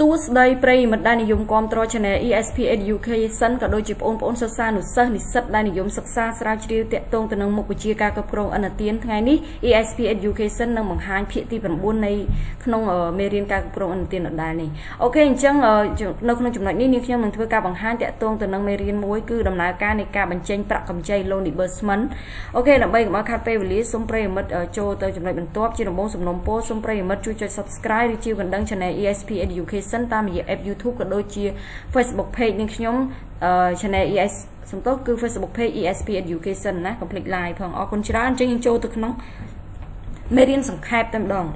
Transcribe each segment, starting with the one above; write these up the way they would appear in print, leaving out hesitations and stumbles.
สู้ได้ปรีมันได้นิยมความตรอชนะ ESP Education ก็โดยจีบองศึกษาหนุษย์นิสิตได้นิยมศึกษาสราชดีเตะตรงแต่นังมุกวิจีการกับโครงอนาเตียนไงนี้ ESP Education นังมังหายพิธีประบุในขนมเมรินการกับโครงอนาเตียนได้นี่โอเคจังในขนมจุดนี้นี่คือมันถือการบังหายเตะตรงแต่นังเมรินมวยคือดำเนินการในการบรรจัยประกำใจโลนิเบอร์สมันโอเคดับเบิลมาคัดไปวิลิสมเปรย์มัดโจเตอร์จุดนี้เป็นตัวจีนบงสมนมโพสมเปรย์มัดช่วย subscribe รีวิวกันดังชนะ ESP Education ตามYouTube ก็โดยจี Facebook page นึงขยมchannel ES สมโตคือ Facebook page ESP Education นะ complete line พองออกคนชราจังยังโจตึกน้องไม่เรียนสังขารเต็มดอง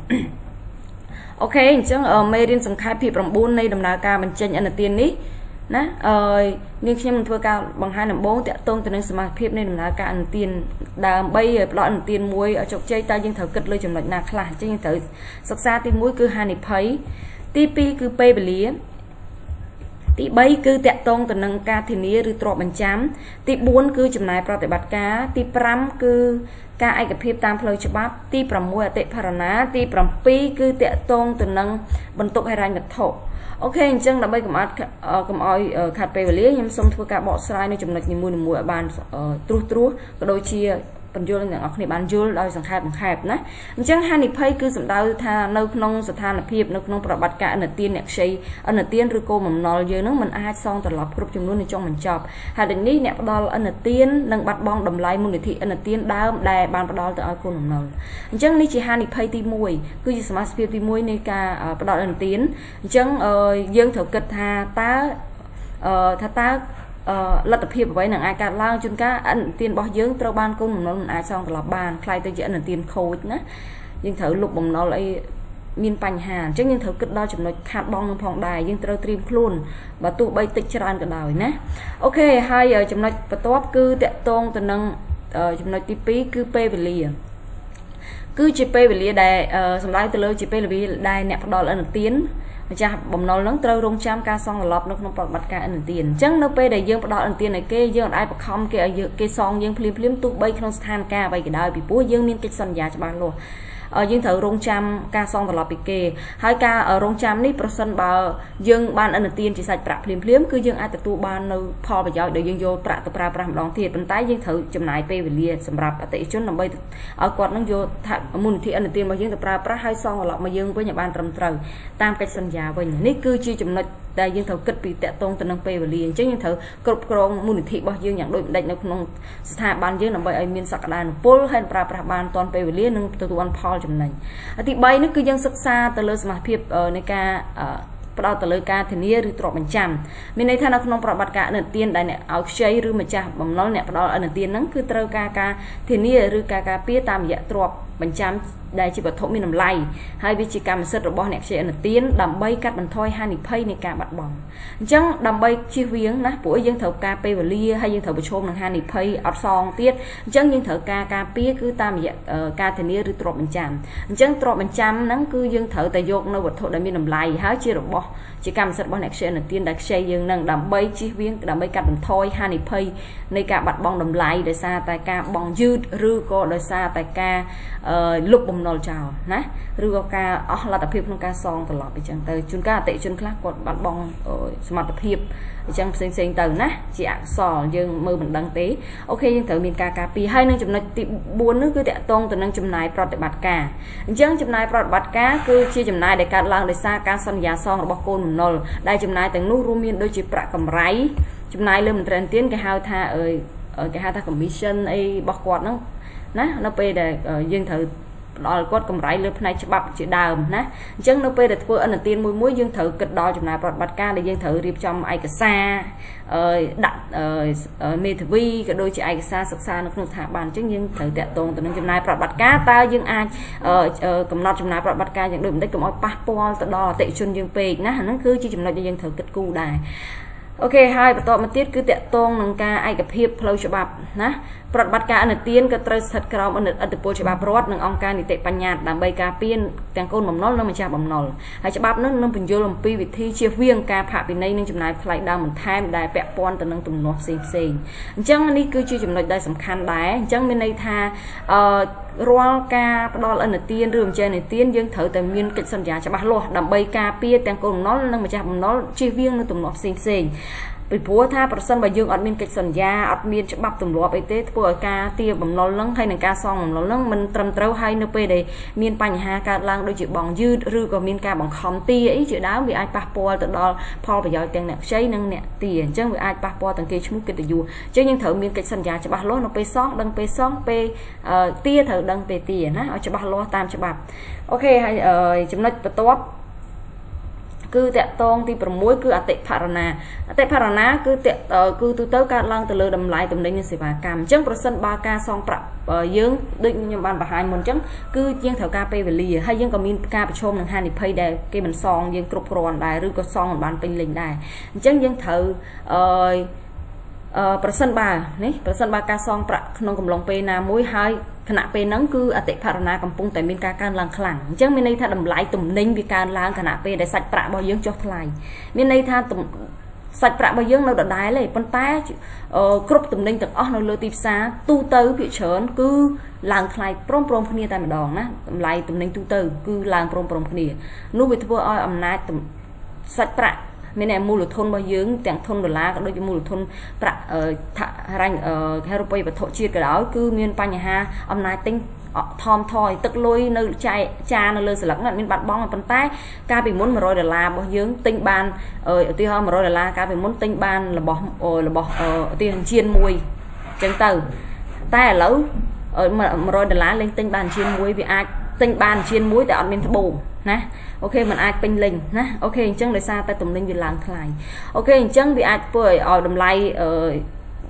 โอเคจังไม่เรียนสังขารผิดประบุในดำเนินการมันเจนอันเตียนนี้นะนี่ขยมมันเพื่อการบางหาหนังโบ้แต่ตรงแต่หนังสมาธิในดำเนินการอันเตียนดามใบปลอดอันเตียนมวยจกใจตายังเถอะกิดเลยจำนวนนาคลาจังยังเถอะศึกษาตีมวยคือหานิเพยตีปีคือเปย์เบลีตีใบคือแตะตรงต่อนังการทีนี้หรือตรวจบรรจำตีบุญคือจำนายปฏิบัติการตีปรำคือการไอกับเพียบตามเพลย์ฉบับตีปรำมวยเตะพารณาตีปรำปีคือแตะตรงต่อนังบรรทุกให้รายเงินถกโอเคจังดับใบกับอัดกับออยขาดไปเบลียังสมทบการบอกสไลด์ในจำนวนนิมวยบานตรูก็โดยเชียปัญญาอย่างออกในบ้านยุลโดยสังขารบังคับนะจังฮันนิเพย์คือสัมดาวทาในขนมสถานเพียบในขนมประบัติการอันเตียนเนี่ยใช้อันเตียนหรือโกมันนอลเยอะนั่งมันอาจซองตลอดครบจำนวนในจงมันจอบหากเดี๋ยวนี้เนี่ยประดอลอันเตียนนังบัดบองดำไลมูลนิธิอันเตียนดาวได้บานประดอลแต่เอาโกมันนอลจังนี่จีฮันนิเพย์ตีมวยคือจีสมาร์ทเพียบตีมวยในการประดอลอันเตียนจังยังเถอะกิดทาตาตาลัตเพียบไว้หนังอากาศล่างจนก้าอันเตียนบ่อเยื้องตระบานกุ้งมันอาจซองตลอดบานใครตัวเจอันเตียนโคดนะยังเถอะลุกบ่มนอเลยมีนปัญหาจังยังเถอะกึศดาวจำนวนขาดบองนึงพองได้ยังเตรียมเตรียมคลุนบาตุใบติดจานกระดาวนะโอเคให้จำนวนประตูคือเตะตรงตัวนึงจำนวนที่ปีคือเปเวลีคือจีเปเวลีได้สำหรับตัวเลยจีเปเวลีได้เนี่ยพอดอลอันเตียนจะบ่มนอลนั่งเตารงจำการซองหลบนกนกปลดการอันเตียนจังนกไปได้ยังปลดอันเตียนในเกยยังไอ้ปะคอมเกยเกยซองยังพลิมตุกใบขนมสถานกาใบกระดาษปีปูยังมีกิจสัญญาจะบางโลยังเถอะรงจำการซองตลอดปีเกยให้การรงจำนี่ประสันบ่ายังบานอันเตียนจะใส่ประพลิมคือยังอาจจะตัวบานในพอไปย้อยเดี๋ยวยังโยประตัวปลาประหลองเทียนเป็นใต้ยังเถอะจำนายเปเวลีสำหรับอติชนนำใบกอดนั่งโยมูลที่อันเตียนมายังตัวปลาประให้ซองหลอกมายังเป็นอย่างบานตรำเตยตามกิจสัญญาไว้นี่คือจีจำนวนได้ยังเถอะกิดปีแตะตรงตัวนังเปเวลีจังยังเถอะกรบกรองมูลนิธิบ่ยังอย่างโดยได้ในขนมสถาบันยังนำใบไอมีนสักดานปุ้ลให้ปลาประบานตอนเปเวลีนึงตัวอันพอจำนวนอธิบายนี่คือยังศึกษาตลอดสมาธิในการประดาตลอดการทีนี้หรือตรวจบรรจำมีในฐานะขนมประบัติการอันเตียนได้เนี่ยเอาใช้หรือมาจากบ่มน้อยเนี่ยประดาอันเตียนนั้นคือตรวจการทีนี้หรือการเปี้ยตามอย่างตรวจบรรจำได้จีบทบมีน้ำไหลให้วิจิกรรมเสร็จระบบเนี่ยใช้อันเตียนดำใบกัดบรรทอยฮันนิเพย์ในการบัดบองจังดำใบชีเวียงนะปุ๋ยยังเถอะการเปย์วลีให้ยังเถอะประชมหนังฮันนิเพย์อัดซองเตี้ยจังยังเถอะการเปี้ยคือตามอย่างการทีนี้หรือตรวจบรรจำจังตรวจบรรจำนั้นคือยังเถอะแต่ยกในวัตถุได้มีน้ำไหลให้จีระบบจีกรรมเสร็จระบบเนี่ยใช้อันเตียนได้ใช้ยังนั่งดำใบชีเวียงดำใบกัดบรรทอยฮันนิเพย์ในการบัดบองดำไหลโดยซาแต่การบองยืดหรือก็โดยซาแต่การลุกบ่มนอลเจ้านะหรือการลัตเพียบของการซองตลอดไปจังเตยจุนก้าเตะจุนคลาดกดบัดบองสมาร์ทเพียบจังเซ็งเตยนะจีอักษรยังมือเหมือนดังเตะโอเคยังเตยมีการปีให้นั่งจำนวนติบุญนั่นคือเตะตรงแต่นั่งจำนายปลอดบัตรกาจังจำนายปลอดบัตรกาคือชีจำนายในการล้างในซาการสัญญาซองระบบโกนนอลได้จำนายแต่นู้รูมีนโดยจีประกำไรจำนายเริ่มเทรนเตียนกับฮาวท่ากับฮาวท่าคอมมิชชั่นไอ้บอกกอดนั่งนะเราไปได้ยังเถอะดอลกดกำไรเลือบในฉบับจีดาวนะจังเราไปได้ทัวร์อันเตียนมวยยังเถอะกระดอจำนายปลอดบัตรการได้ยังเถอะรีบจำไอกระซาดัดเมทวีก็โดยจีไอกระซาศึกษาในขนมสถาบันจังยังเถอะแตะตรงแต่นั่งจำนายปลอดบัตรการตายังอายกำหนดจำนายปลอดบัตรการอย่างเดิมได้กำหนดปะปอลตดอเตะชนยังเปกนะนั่นคือจีจำนายยังเถอะกระกูได้โอเคให้ประตูมาติดคือเตะตรงหนังกาไอกับเพียบเพลย์ฉบับนะปฏิบัติการอันเตียนก็ตรัสถัดกราวอันอัตโปฉบับรอดหนังองการนิเตปัญญาดังใบกาเปียนแต่งโกนบ่มนอลนั่งมาจากบ่มนอลให้ฉบับนั้นนั่งเป็นโยลมปีวิธีเชี่ยวเวียงการผ่าปีในนั่งจำนายพลายดาวเหมือนแทมได้แปะปอนแต่นั่งตุ่มนกเซ็งจังอันนี้คือชื่อจำนวนได้สำคัญได้จังเป็นในท่า រាល់ការផ្ដល់អនុទានឬអំចែនទានយើងត្រូវតែមានកិច្ចសន្យាច្បាស់លាស់ដើម្បីការពារទាំងកូនបំណុលនិងម្ចាស់បំណុលជៀសវាងនឹងទំនាស់ផ្សេងពីព្រោះថាប្រសិនបើយើងអត់មានកិច្ចសន្យាអត់មានច្បាប់ទម្លាប់អីទេធ្វើឲ្យការទារបំណុលនឹងហើយនឹងការសងបំណុលនឹងមិនត្រឹមត្រូវហើយនៅពេលដែលមានបញ្ហាកើតឡើងដូចជាបងយឺតឬក៏មានការបង្ខំទារអីជាដើមវាអាចប៉ះពាល់ទៅដល់ផលប្រយោជន៍ទាំងអ្នកខ្ចីនិងអ្នកទារអញ្ចឹងវាអាចប៉ះពាល់ទាំងគេឈ្មោះកិត្តិយសអញ្ចឹងយើងត្រូវមានកិច្ចសន្យាច្បាស់លាស់នៅពេលសងដឹងពេលសងពេលទារត្រូវដឹងពេលទារណាឲ្យច្បាស់លាស់តាមច្បាប់អូខេហើយចំណុចបន្ទាប់គឺតកតងទី6គឺអតិផរណាគឺទូទៅកើតឡើងទៅលើតម្លៃទំនិញនិងសេវាកម្មអញ្ចឹងប្រសិនបើការសងប្រាក់យើងដូចខ្ញុំបានបង្ហាញមុនអញ្ចឹងគឺយើងត្រូវការពេលវេលាហើយយើងក៏មានការប្រឈមនឹងហានិភ័យដែលគេមិនសងយើងគ្រប់គ្រាន់ដែរឬក៏សងមិនបានពេញលេញដែរអញ្ចឹងយើងត្រូវប្រសិនបើការសងប្រាក់ក្នុងកំឡុងពេលណាមួយហើយខណៈពេលហ្នឹងគឺអតិផរណាកំពុងតែមានការកើនឡើងខ្លាំងអញ្ចឹងមានន័យថាតម្លៃទំនិញវាកើនឡើងខណៈពេលដែលសាច់ប្រាក់របស់យើងចុះថ្លៃមានន័យថាសាច់ប្រាក់របស់យើងនៅដដែលទេប៉ុន្តែគ្រប់ទំនិញទាំងអស់នៅលើទីផ្សារទូទៅភាគច្រើនគឺឡើងថ្លៃព្រមគ្នាតែម្ដងណាតម្លៃទំនិញទូទៅគឺឡើងព្រមគ្នានោះវាធ្វើឲ្យអំណាចសាច់ប្រាក់មានតែមូលធនរបស់យើងទាំងធនដុល្លារក៏ដូចជាមូលធនប្រាក់រ៉ាញ់ហេរូបិយវត្ថុជាតិក៏ដោយគឺមានបញ្ហាអំណាចទិញថមថយទឹកលុយនៅចានៅលើស្លឹកហ្នឹងមានបាត់បង់ប៉ុន្តែការពីមុន$100របស់យើងទិញបានឧទាហរណ៍$100ការពីមុនទិញបានរបស់ឧទាហរណ៍ជៀនមួយអញ្ចឹងទៅតែឥឡូវ$100លេងទិញបានជៀនមួយវាអាចទិញបានជៀនមួយតែអត់មានត្បូងណាអូខេมันអាចពេញលេញណាអូខេអញ្ចឹងដោយសារតែទំនិញវាឡើងថ្លៃអូខេអញ្ចឹងវាអាចធ្វើឲ្យតម្លៃ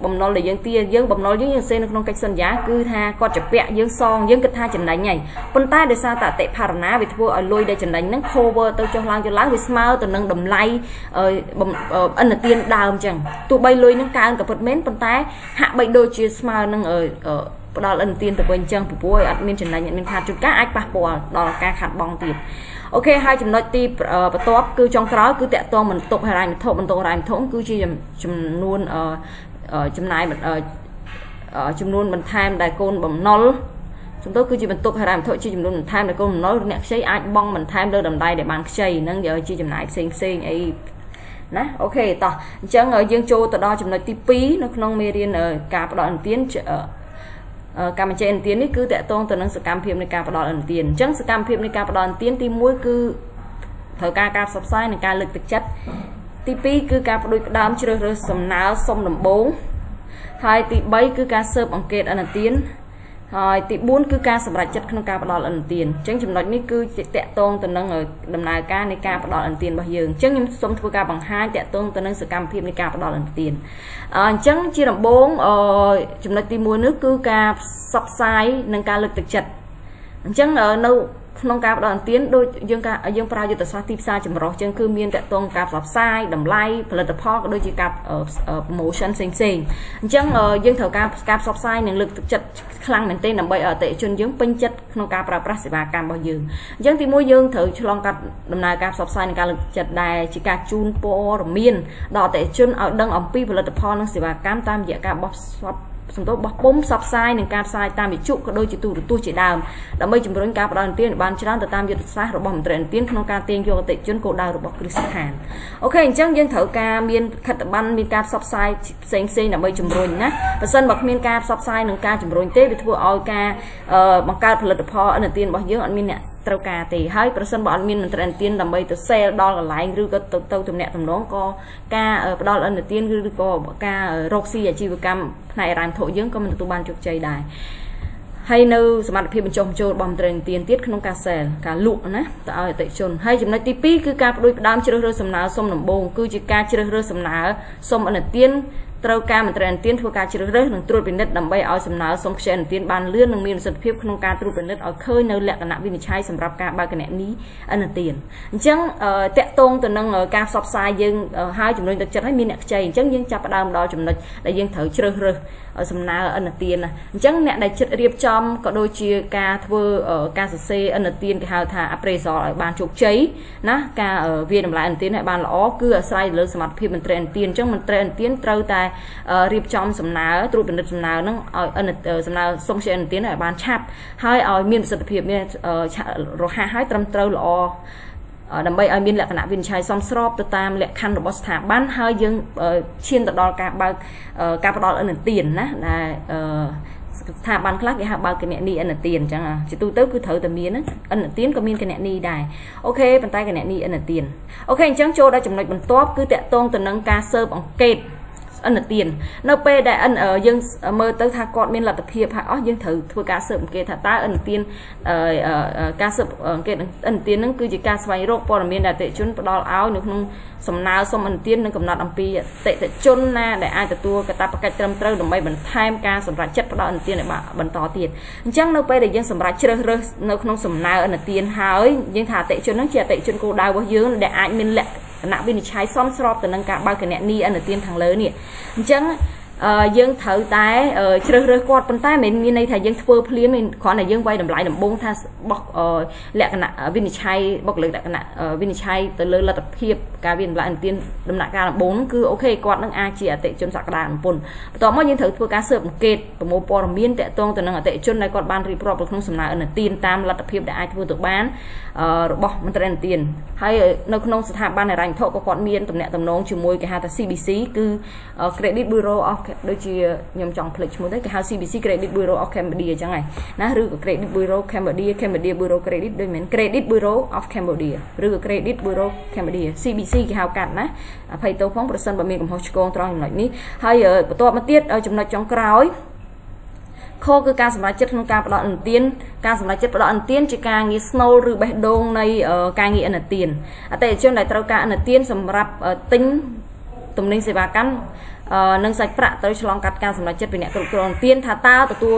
បំណុលដែលយើងទារយើងបំណុលយើងសេនៅក្នុងកិច្ចសន្យាគឺថាគាត់ចាពាក់យើងសងយើងគិតថាចំណេញហើយប៉ុន្តែដោយសារតែអតិផរណាវាធ្វើឲ្យលុយដែលចំណេញហ្នឹង cover ទៅចុះឡើងវាស្មើទៅនឹងតម្លៃអនុទានដើមអញ្ចឹងទោះបីលុយហ្នឹងកើនក៏ពិតមែនប៉ុន្តែហាក់បីដូចជាស្មើនឹងផ្ដល់អនុទានទៅវិញអញ្ចឹងពីព្រោះអត់មានចំណេញអត់មានខាតជួនកាលអាចប៉ះពាល់ដល់ការខាតបង់ទៀតអូខេហើយចំណុចទីបន្ទាប់គឺចុងក្រោយគឺតកតងបន្ទុកហិរញ្ញវត្ថុគឺជាចំនួនចំណាយចំនួនបន្ថែមដែលកូនបំណុលសំដៅគឺជាបន្ទុកហិរញ្ញវត្ថុជាចំនួនបន្ថែមដែលកូនបំណុលអ្នកខ្ចីអាចបង់បន្ថែមលើតម្លៃដែលបានខ្ចីនឹងជាចំណាយផ្សេងអីណាអូខេតោះអញ្ចឹងយើងចូលទៅដល់ចំណុចទី2នៅក្នុងមេរៀនការផ្ដល់អនុទានកម្មបញ្ជាអនុទាននេះគឺតកតងទៅនឹងសកម្មភាពនៃការផ្ដល់អនុទានអញ្ចឹងសកម្មភាពនៃការផ្ដល់អនុទានទី1គឺត្រូវការផ្សព្វផ្សាយនិងការលើកទឹកចិត្តទី2គឺការផ្ដួចផ្ដើមជ្រើសរើសសំណើសុំដំបូងហើយទី3គឺការស៊ើបអង្កេតអនុទានហើយទី4គឺការសម្រេចចិត្តក្នុងការផ្ដល់អនុទានអញ្ចឹងចំណុចនេះគឺតកតងទៅនឹងដំណើរការនៃការផ្ដល់អនុទានរបស់យើងអញ្ចឹងខ្ញុំសូមធ្វើការបង្ហាញតកតងទៅនឹងសកម្មភាពនៃការផ្ដល់អនុទានអញ្ចឹងជាដំបូងចំណុចទី1នេះគឺការផ្សព្វផ្សាយនិងការលើកទឹកចិត្តអញ្ចឹងនៅក្នុងការផ្ដល់អនុទានដូចយើងប្រើយុទ្ធសាស្ត្រទីផ្សារចម្រុះអញ្ចឹងគឺមានតកតងការផ្សព្វផ្សាយតម្លៃផលិតផលក៏ដូចជាការ promotion ផ្សេងអញ្ចឹងយើងត្រូវការផ្សព្វផ្សាយនិងលើកទឹកចិត្តខ្លាំងមែនទែនដើម្បីឲ្យអតិថិជនយើងពេញចិត្តក្នុងការប្រើប្រាស់សេវាកម្មរបស់យើងអញ្ចឹងទី1យើងត្រូវឆ្លងកាត់ដំណើរការផ្សព្វផ្សាយនិងការលើកទឹកចិត្តដែលជាការជូនព័ត៌មានដល់អតិថិជនឲ្យដឹងអំពីផលិតផលនិងសេវាកម្មតាមរយៈការបោះសំដៅបោះពុម្ពផ្សព្វផ្សាយនិងការផ្សាយតាមវិទ្យុក៏ដូចជាទូរទស្សន៍ជាដើមដើម្បីជំរុញការផ្ដល់អនុទានបានច្រើនទៅតាមយុទ្ធសាស្ត្ររបស់មន្ត្រីអនុទានក្នុងការទាញយកអតិថិជនគោលដៅរបស់គ្រឹះស្ថានអូខេអញ្ចឹងយើងត្រូវការមានខិត្តប័ណ្ណមានការផ្សព្វផ្សាយផ្សេងដើម្បីជំរុញណាបើសិនបើគ្មានការផ្សព្វផ្សាយនិងការជំរុញទេវាធ្វើឲ្យការបង្កើតផលិតផលអនុទានរបស់យើងអត់មានអ្នកត្រូវការទេហើយប្រសិនបើអត់មានមន្ត្រីអនុទានដើម្បីទៅ sale ដល់កន្លែងឬក៏ទៅទំនាក់ទំនងក៏ការផ្ដល់អនុទានឬក៏ការរកស៊ីអាជីវកម្មផ្នែកហិរញ្ញវត្ថុយើងក៏មិនទទួលបានជោគជ័យដែរហើយនៅសមត្ថភាពបញ្ចុះបញ្ចូលរបស់មន្ត្រីអនុទានទៀតក្នុងការ sale ការលក់ណាទៅឲ្យអតិថិជនហើយចំណុចទី2គឺការផ្ដួចផ្ដើមជ្រើសរើសសំណើសុំដំបូងគឺជាការជ្រើសរើសសំណើសុំអនុទានត្រូវការមន្ត្រីអនុទានធ្វើការជ្រើសរើសនិងត្រួតពិនិត្យដើម្បីឲ្យសំណើសុំខ្ចីអនុទានបានលឿននិងមានប្រសិទ្ធភាពក្នុងការត្រួតពិនិត្យឲ្យឃើញនៅលក្ខណៈវិនិច្ឆ័យសម្រាប់ការបើកគណនីអនុទានអញ្ចឹងតកតងទៅនឹងការផ្សព្វផ្សាយយើងហើយជំរុញទឹកចិត្តឲ្យមានអ្នកខ្ចីអញ្ចឹងយើងចាប់ផ្ដើមដល់ចំណុចដែលយើងត្រូវជ្រើសរើសសំណើអនុទានអញ្ចឹងអ្នកដែលចិត្តរៀបចំក៏ដូចជាការធ្វើការសរសេរអនុទានគេហៅថា appraisal ឲ្យបានជោគជ័យណាការវាតម្លៃអនុទានឲ្យបានល្អគឺអាស្រ័យលើសមត្ថភាពមន្ត្រីអនុទានអញ្ចឹងមន្ត្រីអនុទានត្រូវតែ រៀបចំសំណើត្រួតពិនិត្យសំណើហ្នឹងឲ្យសំណើសុំជាអនុទានឲ្យបានឆាប់ហើយឲ្យមានប្រសិទ្ធភាពមានរហ័សហើយត្រឹមត្រូវល្អដើម្បីឲ្យមានលក្ខណៈវិនិច្ឆ័យសមស្របទៅតាមលក្ខខណ្ឌរបស់ស្ថាប័នហើយយើងឈានទៅដល់ការបើកការផ្ដល់អនុទានណាដែលស្ថាប័នខ្លះគេហៅបើកគណនីអនុទានអញ្ចឹងជាទូទៅគឺត្រូវតែមានអនុទានក៏មានគណនីដែរអូខេប៉ុន្តែគណនីអនុទានអូខេអញ្ចឹងចូលដល់ចំណុចបន្ទាប់គឺតកតងទៅនឹងការស៊ើបអង្កេតអនុទាននៅពេលដែលយើងមើលទៅថាគាត់មានលទ្ធភាពហើយអស់យើងត្រូវធ្វើការស៊ើបអង្កេតថាតើអនុទានការស៊ើបអង្កេតអនុទានហ្នឹងគឺជាការស្វែងរកព័ត៌មានដែលអតិថិជនផ្ដល់ឲ្យនៅក្នុងសំណើសុំអនុទាននិងកំណត់អំពីអតិថិជនណាដែលអាចទទួលកាតព្វកិច្ចត្រឹមត្រូវដើម្បីបន្ថែមការសម្រេចចិត្តផ្ដល់អនុទានឲ្យបន្តទៀតអញ្ចឹងនៅពេលដែលយើងសម្រេចជ្រើសរើសនៅក្នុងសំណើអនុទានហើយយើងថាអតិថិជនហ្នឹងជាអតិថិជនគោលដៅរបស់យើងដែលអាចមានលក្ខណៈវិនិច្ឆ័យសមស្របទៅនឹងការបើកគណនីអនុទានខាងលើនេះអញ្ចឹងយើងត្រូវតែជ្រើសរើសគាត់ប៉ុន្តែមិនមានន័យថាយើងធ្វើភ្លាមគ្រាន់តែយើងវាយតម្លៃដំបូងថាបោះលក្ខណៈវិនិច្ឆ័យបុគ្គលិកលក្ខណៈវិនិច្ឆ័យទៅលើលទ្ធភាពការវិនិច្ឆ័យអនុទានដំណាក់កាលដំបូងហ្នឹងគឺអូខេគាត់នឹងអាចជាអតិថិជនសក្តានុពលបន្ទាប់មកយើងត្រូវធ្វើការស៊ើបអង្កេតប្រមូលព័ត៌មានតាក់ទងទៅនឹងអតិថិជនដែលគាត់បានរៀបរាប់នៅក្នុងសំណើអនុទានតាមលទ្ធភាពដែលអាចធ្វើទៅបានរបស់មន្ត្រីអនុទានហើយនៅក្នុងស្ថាប័នហិរញ្ញវត្ថុក៏គាត់មានទំនាក់ទំនងជាមួយគេហៅថា CBC គឺ Credit Bureau of ដូចជាខ្ញុំចង់ភ្លេចឈ្មោះទៅគេហៅ CBC Credit Bureau of Cambodia អញ្ចឹងហើយណាឬក៏ Credit Bureau Cambodia Bureau Credit ដូចមែន Credit Bureau of Cambodia ឬក៏ Credit Bureau Cambodia CBC គេហៅកាត់ណាអភ័យទោសផងប្រសិនបើមានកំហុសឆ្គងត្រង់ចំណុចនេះហើយបន្ទាប់មកទៀតចំណុចចុងក្រោយខគឺការសម្រេចចិត្តក្នុងការផ្ដល់អនុទានការសម្រេចចិត្តផ្ដល់អនុទានជាការងារស្នូលឬបេះដូងនៃការងារអនុទានអតិថិជនដែលត្រូវការអនុទានសម្រាប់ទិញទំនិញសេវាកម្មនិងសាច់ប្រាក់ត្រូវឆ្លងកាត់ការសម្រេចចិត្តពីអ្នកគ្រប់គ្រងអនុទានថាតើទទួល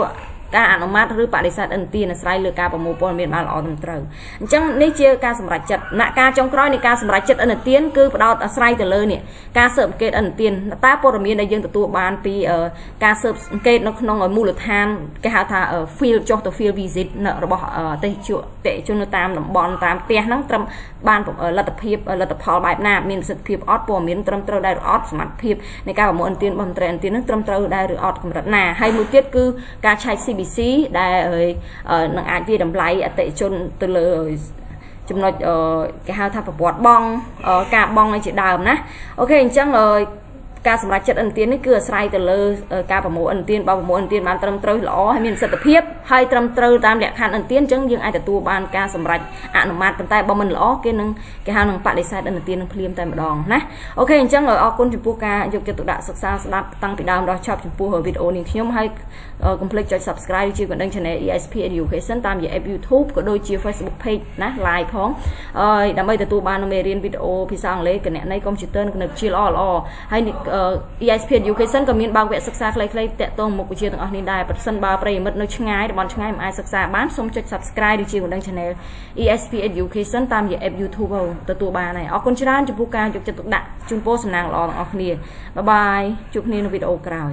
ការអនុម័តឬបដិសេធអនុទានអាស្រ័យលើការប្រមូលព័ត៌មានបានល្អត្រឹមត្រូវអញ្ចឹងនេះជាការសម្រេចចិត្តដំណាក់កាលចុងក្រោយនៃការសម្រេចចិត្តអនុទានគឺផ្ដោតអាស្រ័យទៅលើនេះការស៊ើបអង្កេតអនុទានតើព័ត៌មានដែលយើងទទួលបានពីការស៊ើបអង្កេតនៅក្នុងមូលដ្ឋានគេហៅថា field ចុះទៅ field visit របស់អតិថិជននៅតាមតំបន់តាមផ្ទះហ្នឹងត្រឹមបានលទ្ធផលបែបណាមានប្រសិទ្ធភាពអត់ព័ត៌មានត្រឹមត្រូវដែរឬអត់សមត្ថភាពនៃការប្រមូលអនុទានរបស់មន្ត្រីអនុទានហ្នឹងត្រឹមត្រូវដែរឬអត់កម្រិតណាហើយមួយទៀតគឺការឆែក CBC ដែលនឹងអាចវាតម្លៃអតិថិជនទៅលើចំណុចគេហៅថាប្រវត្តិបងការបង់ឲ្យជាដើមណាអូខេអញ្ចឹងការសម្រេចចិត្តអនុទាននេះគឺអាស្រ័យទៅលើការប្រមូលអនុទានបើប្រមូលអនុទានបានត្រឹមត្រូវល្អហើយមានប្រសិទ្ធភាពហើយត្រឹមត្រូវតាមលក្ខខណ្ឌអនុទានអញ្ចឹងយើងអាចទទួលបានការសម្រេចអនុម័តប៉ុន្តែបើមិនល្អគេនឹងគេហៅនឹងបដិសេធអនុទាននឹងភ្លាមតែម្ដងណាអូខេអញ្ចឹងអរគុណចំពោះការយកចិត្តទុកដាក់សិក្សាស្ដាប់តាំងពីដើមដល់ចប់ចំពោះវីដេអូនេះខ្ញុំហើយកុំភ្លេចចុច Subscribe ជាកណ្ដឹង Channel ESP Education តាមរយៈ app YouTube ក៏ដូចជា Facebook Page ណា Live ផងដើម្បីទទួលបាននូវមេរៀនវីដេអូភាសាអង់គ្លេសគណនេយ្យកុំព្យូទ័រនិងគណិតវិទ្យាល្អហើយ ESP Education ក៏មានបើកវគ្គសិក្សាខ្លីៗតាក់ទងមុខវិជ្ជាទាំងអស់នេះដែរប្រសិនបើប្រិយមិត្តនៅឆ្ងាយតំបន់ឆ្ងាយមិនអាចសិក្សាបានសូមចុច Subscribe ឬជាកណ្ដឹង Channel ESP Education តាមរយៈ app YouTube ទទួលបានហើយអរគុណច្រើនចំពោះការយកចិត្តទុកដាក់ជូនពរសំណាងល្អទាំងអស់គ្នាបាយបាយជួបគ្នានៅវីដេអូក្រោយ